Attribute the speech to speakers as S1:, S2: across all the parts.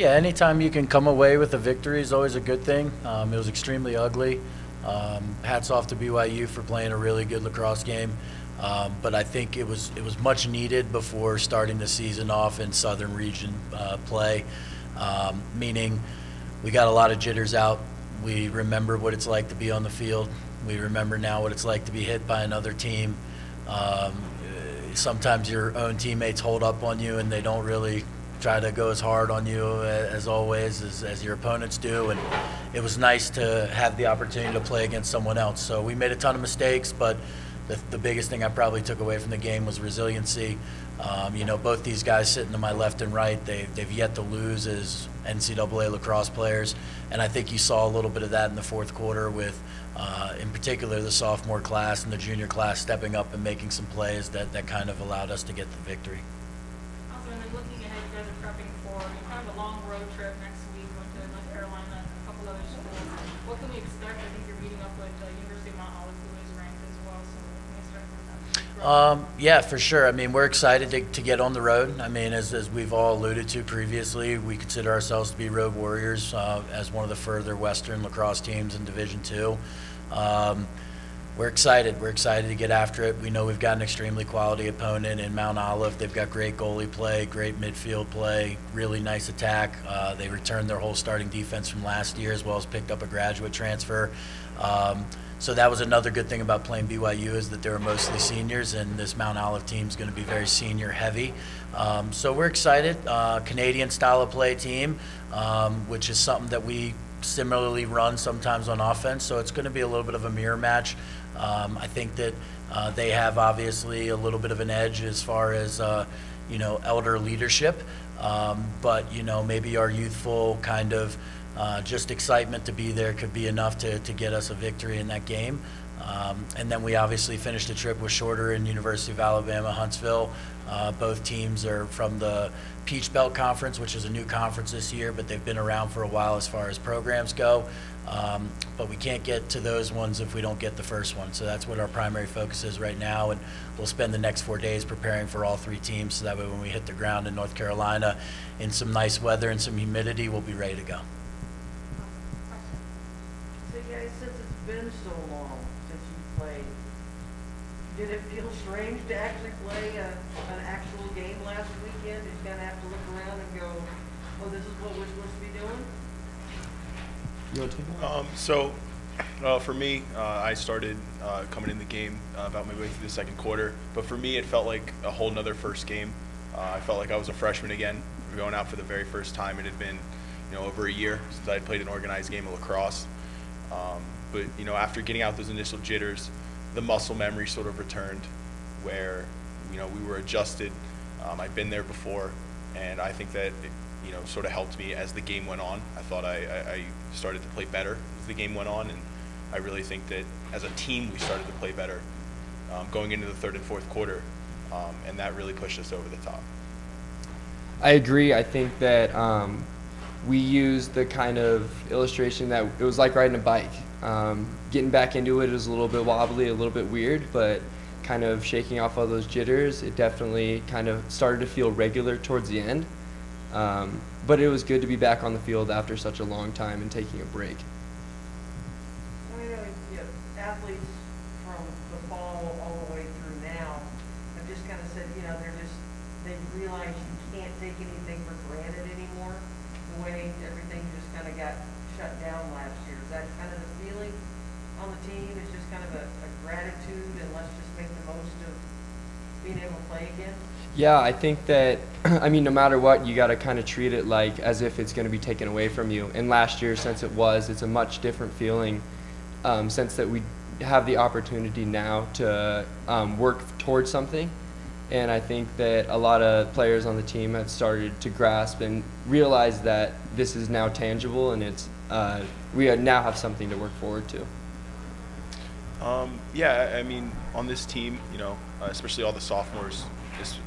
S1: Yeah, anytime you can come away with a victory is always a good thing. It was extremely ugly. Hats off to BYU for playing a really good lacrosse game. But I think it was much needed before starting the season off in Southern Region play, meaning we got a lot of jitters out. We remember what it's like to be on the field. We remember now what it's like to be hit by another team. Sometimes your own teammates hold up on you and they don't really try to go as hard on you as always as your opponents do, and it was nice to have the opportunity to play against someone else. So we made a ton of mistakes, but the biggest thing I probably took away from the game was resiliency. You know, both these guys sitting to my left and right, they've yet to lose as NCAA lacrosse players, and I think you saw a little bit of that in the fourth quarter with, in particular, the sophomore class and the junior class stepping up and making some plays that kind of allowed us to get the victory.
S2: Also, and then looking ahead, you guys are prepping for kind of a long road trip next week, going to North Carolina, a couple other schools. What can we expect? I think you're meeting up with the University of Mount Olive, who is ranked as well. So what can we expect from that?
S1: Yeah, for sure. I mean, we're excited to get on the road. I mean, as we've all alluded to previously, we consider ourselves to be road warriors as one of the further Western lacrosse teams in Division II. We're excited. We're excited to get after it. We know we've got an extremely quality opponent in Mount Olive. They've got great goalie play, great midfield play, really nice attack. They returned their whole starting defense from last year, as well as picked up a graduate transfer. So that was another good thing about playing BYU, is that they were mostly seniors, and this Mount Olive team is going to be very senior heavy. So we're excited. Canadian style of play team, which is something that we similarly run sometimes on offense. So it's going to be a little bit of a mirror match. I think that they have obviously a little bit of an edge as far as you know, elder leadership, but you know, maybe our youthful kind of just excitement to be there could be enough to get us a victory in that game. And then we obviously finished the trip with Shorter and University of Alabama, Huntsville. Both teams are from the Peach Belt Conference, which is a new conference this year, but they've been around for a while as far as programs go. But we can't get to those ones if we don't get the first one. So that's what our primary focus is right now, and we'll spend the next 4 days preparing for all three teams, so that way when we hit the ground in North Carolina in some nice weather and some humidity, we'll be ready to go.
S3: So guys, since it's been so long since you played, did it feel strange to actually play an actual game last weekend? Did you kind of have to look around and go, oh, this is what we're supposed to be doing?
S4: You want to take that? For me, I started coming in the game about midway through the second quarter. But for me, it felt like a whole nother first game. I felt like I was a freshman again, going out for the very first time. It had been, you know, over a year since I had played an organized game of lacrosse. But you know, after getting out those initial jitters, the muscle memory sort of returned, where you know, we were adjusted. I'd been there before, and I think that it, you know, sort of helped me as the game went on. I thought I started to play better as the game went on, and I really think that as a team we started to play better going into the third and fourth quarter, and that really pushed us over the top.
S5: I agree. I think that we used the kind of illustration that it was like riding a bike. Getting back into it was a little bit wobbly, a little bit weird, but kind of shaking off all those jitters, it definitely kind of started to feel regular towards the end. But it was good to be back on the field after such a long time and taking a break.
S3: Well, you know, athletes from the fall all the way through now have just kind of said, you know, they realize you can't take anything for granted anymore. The way everything just kind of got shut down last year. Is that kind of the feeling on the team? It's just kind of a gratitude, and let's just make the most of being able to play again?
S5: Yeah, I think that, I mean, no matter what, you got to kind of treat it like as if it's going to be taken away from you. And last year, since it's a much different feeling, since that we have the opportunity now to work towards something. And I think that a lot of players on the team have started to grasp and realize that this is now tangible, and it's we now have something to work forward to.
S4: Yeah, I mean, on this team, you know, especially all the sophomores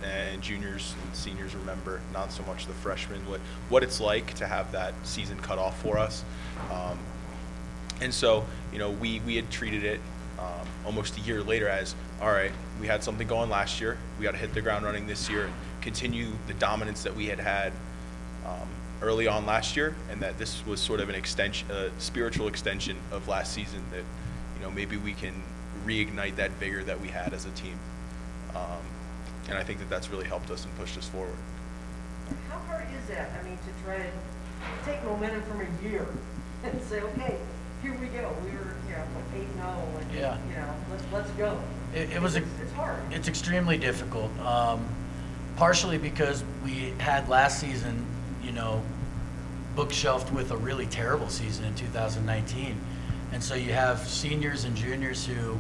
S4: and juniors and seniors remember, not so much the freshmen, what it's like to have that season cut off for us. And so, you know, we had treated it almost a year later as, all right, we had something going last year, we got to hit the ground running this year and continue the dominance that we had early on last year, and that this was sort of an extension, spiritual extension of last season, that maybe we can reignite that vigor that we had as a team. And I think that that's really helped us and pushed us forward.
S3: How hard is that? I mean, to try to take momentum from a year and say, okay, here we go. We were, 8-0, and
S1: Yeah.
S3: Let's go. It's hard.
S1: It's extremely difficult. Partially because we had last season, bookshelved with a really terrible season in 2019. And so you have seniors and juniors who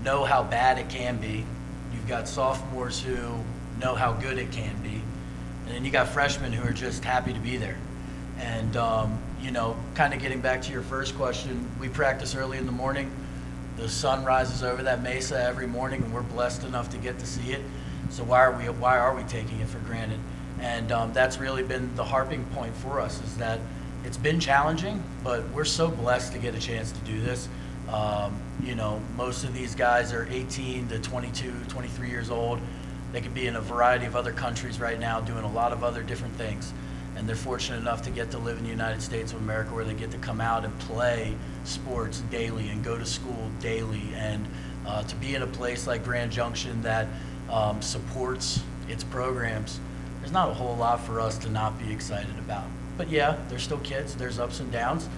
S1: know how bad it can be. You've got sophomores who know how good it can be. And then you got freshmen who are just happy to be there. And, kind of getting back to your first question, we practice early in the morning. The sun rises over that mesa every morning, and we're blessed enough to get to see it. So why are we taking it for granted? And that's really been the harping point for us, is that it's been challenging, but we're so blessed to get a chance to do this. Most of these guys are 18 to 22, 23 years old. They could be in a variety of other countries right now doing a lot of other different things. And they're fortunate enough to get to live in the United States of America, where they get to come out and play sports daily and go to school daily, and to be in a place like Grand Junction that supports its programs. There's not a whole lot for us to not be excited about. But yeah, they're still kids, there's ups and downs.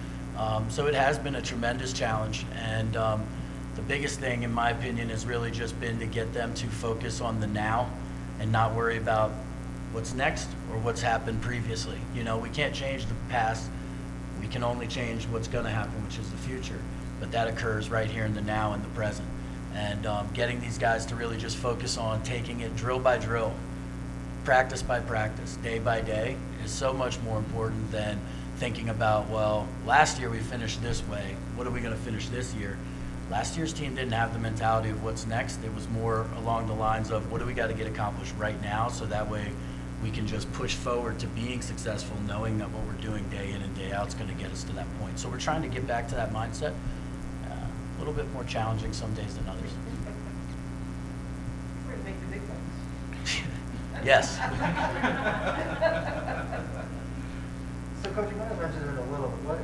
S1: So it has been a tremendous challenge, and the biggest thing, in my opinion, has really just been to get them to focus on the now and not worry about what's next or what's happened previously. We can't change the past, we can only change what's going to happen, which is the future. But that occurs right here in the now and the present. And getting these guys to really just focus on taking it drill by drill, practice by practice, day by day, is so much more important than thinking about, well, last year we finished this way, what are we going to finish this year? Last year's team didn't have the mentality of what's next. It was more along the lines of, what do we got to get accomplished right now, so that way we can just push forward to being successful, knowing that what we're doing day in and day out is going to get us to that point. So we're trying to get back to that mindset. A little bit more challenging some days than others.
S3: We're going to make the big ones.
S1: Yes.
S6: So, Coach, you might have mentioned it a little, but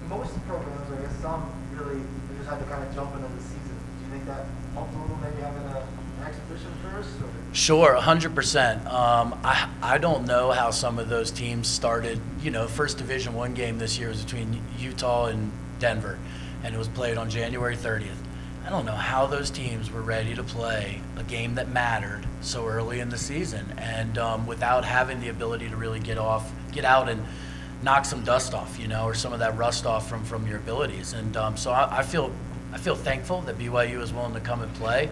S6: most programs, I guess some really just had to kind of jump into the season. Do you think that helped a little, maybe having an exhibition first? Or?
S1: Sure, 100%. I don't know how some of those teams started. First Division I game this year was between Utah and Denver, and it was played on January 30th. I don't know how those teams were ready to play a game that mattered so early in the season, and without having the ability to really get out and knock some dust off, or some of that rust off from your abilities. And so I feel thankful that BYU is willing to come and play.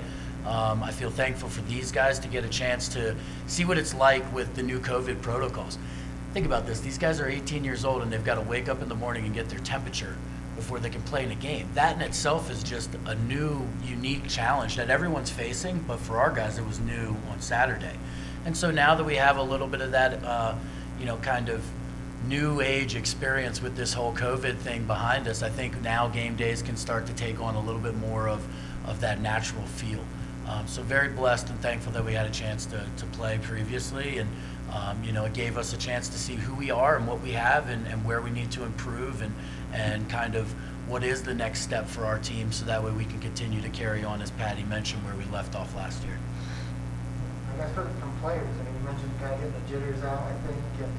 S1: I feel thankful for these guys to get a chance to see what it's like with the new COVID protocols. Think about this. These guys are 18 years old, and they've got to wake up in the morning and get their temperature before they can play in a game. That in itself is just a new, unique challenge that everyone's facing, but for our guys, it was new on Saturday. And so now that we have a little bit of that, kind of new age experience with this whole COVID thing behind us, I think now game days can start to take on a little bit more of that natural feel. So very blessed and thankful that we had a chance to play previously, and it gave us a chance to see who we are and what we have, and where we need to improve, and kind of what is the next step for our team, so that way we can continue to carry on, as Patty mentioned, where we left off last year.
S6: I guess from players, you mentioned kind of getting the jitters out, I think. And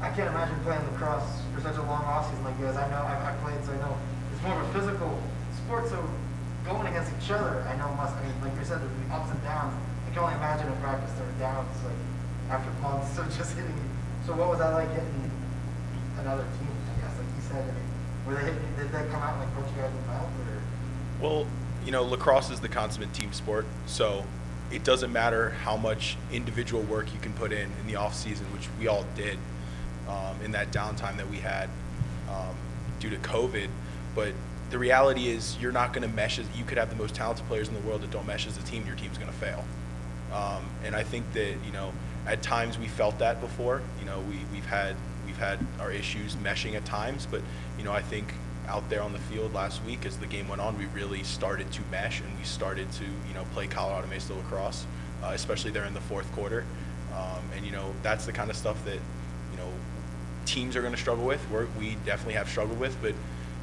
S6: I can't imagine playing lacrosse for such a long offseason like you guys. I know, I've played, so I know it's more of a physical sport, so going against each other, I know like you said, there'd be ups and downs. I can only imagine in practice there were downs, like, after months of just hitting you. So what was that like hitting another team, I guess, like you said? Did they come out and like punch you guys in the mouth? Or?
S4: Well, lacrosse is the consummate team sport, so it doesn't matter how much individual work you can put in the off season, which we all did in that downtime that we had due to COVID. But the reality is, you're not going to mesh. You could have the most talented players in the world that don't mesh as a team. Your team's going to fail. And I think that at times we felt that before. We've had our issues meshing at times, but I think out there on the field last week, as the game went on, we really started to mesh, and we started to play Colorado Mesa lacrosse, especially there in the fourth quarter. And that's the kind of stuff that teams are going to struggle with. We definitely have struggled with, but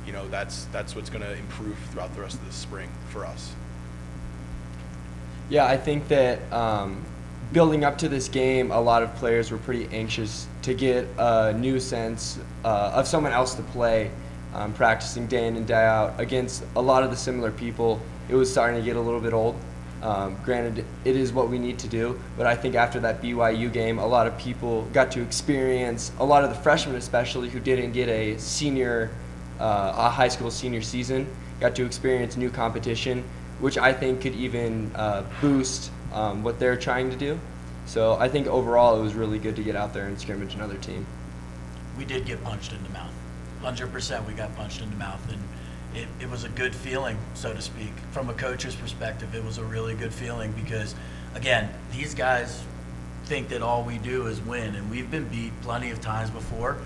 S4: you know, that's what's going to improve throughout the rest of the spring for us.
S5: Yeah, I think that building up to this game, a lot of players were pretty anxious to get a new sense of someone else to play, practicing day in and day out against a lot of the similar people. It was starting to get a little bit old. Granted, it is what we need to do, but I think after that BYU game, a lot of people got to experience, a lot of the freshmen especially who didn't get a high school senior season, got to experience new competition, which I think could even boost what they're trying to do. So I think overall it was really good to get out there and scrimmage another team.
S1: We did get punched in the mouth. 100% we got punched in the mouth, and it was a good feeling, so to speak. From a coach's perspective, it was a really good feeling because, again, these guys think that all we do is win, and we've been beat plenty of times before.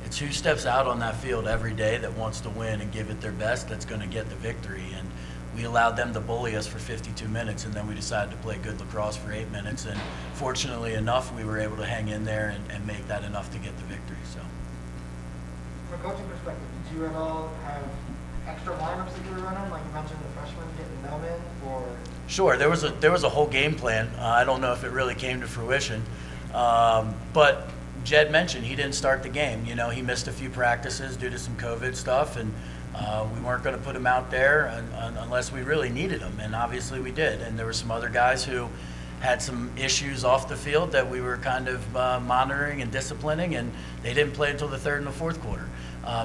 S1: It's who steps out on that field every day that wants to win and give it their best that's going to get the victory. And we allowed them to bully us for 52 minutes, and then we decided to play good lacrosse for 8 minutes. And fortunately enough, we were able to hang in there and make that enough to get the victory. So,
S6: from a coaching perspective, did you at all have extra lineups that you were running, like you mentioned the freshmen getting them in, or?
S1: Sure, there was a whole game plan. I don't know if it really came to fruition, but Jed mentioned he didn't start the game. You know, he missed a few practices due to some COVID stuff, and we weren't going to put him out there unless we really needed him, and obviously we did. And there were some other guys who had some issues off the field that we were kind of monitoring and disciplining, and they didn't play until the third and the fourth quarter.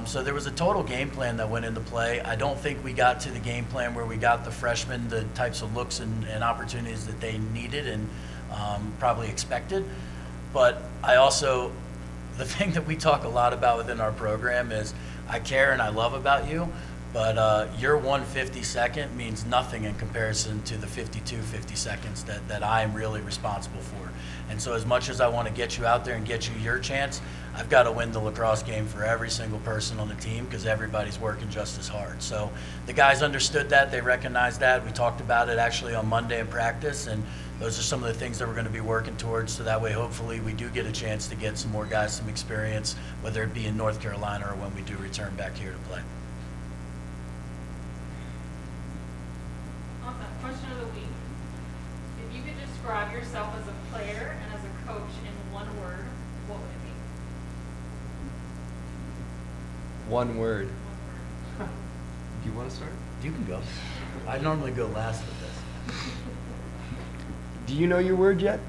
S1: So there was a total game plan that went into play. I don't think we got to the game plan where we got the freshmen the types of looks and opportunities that they needed and probably expected. But I also, the thing that we talk a lot about within our program is I care and I love about you, but your 1/52nd means nothing in comparison to the 52 50-seconds that I'm really responsible for. And so as much as I want to get you out there and get you your chance, I've got to win the lacrosse game for every single person on the team because everybody's working just as hard. So the guys understood that, they recognized that. We talked about it actually on Monday in practice, and those are some of the things that we're going to be working towards, so that way hopefully we do get a chance to get some more guys some experience, whether it be in North Carolina or when we do return back here to play.
S2: Awesome. Question of the week. If you could describe yourself as a player and as a coach in one word, what would it be?
S5: One word.
S2: One word.
S5: Do you want to start?
S1: You can go. I normally go last with this.
S5: Do you know your word yet?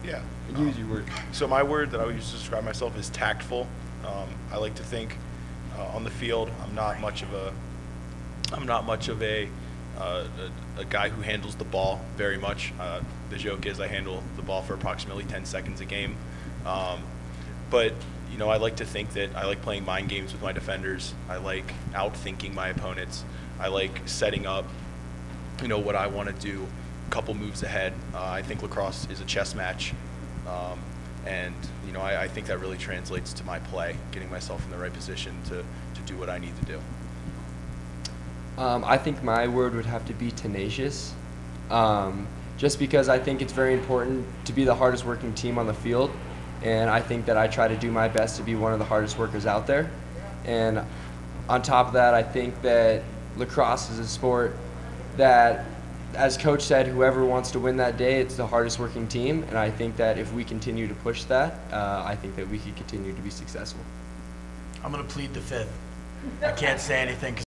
S4: Yeah.
S5: Use your word.
S4: So my word that I would use to describe myself is tactful. I like to think on the field I'm not much of a guy who handles the ball very much. The joke is I handle the ball for approximately 10 seconds a game. But you know, I like to think that I like playing mind games with my defenders. I like outthinking my opponents. I like setting up, you know, what I want to do a couple moves ahead. I think lacrosse is a chess match. And you know, I think that really translates to my play, getting myself in the right position to do what I need to do.
S5: I think my word would have to be tenacious, just because I think it's very important to be the hardest working team on the field, and I think that I try to do my best to be one of the hardest workers out there. And on top of that, I think that lacrosse is a sport that, as Coach said, whoever wants to win that day, it's the hardest working team, and I think that if we continue to push that, I think that we could continue to be successful.
S1: I'm going to plead the fifth. I can't say anything 'cause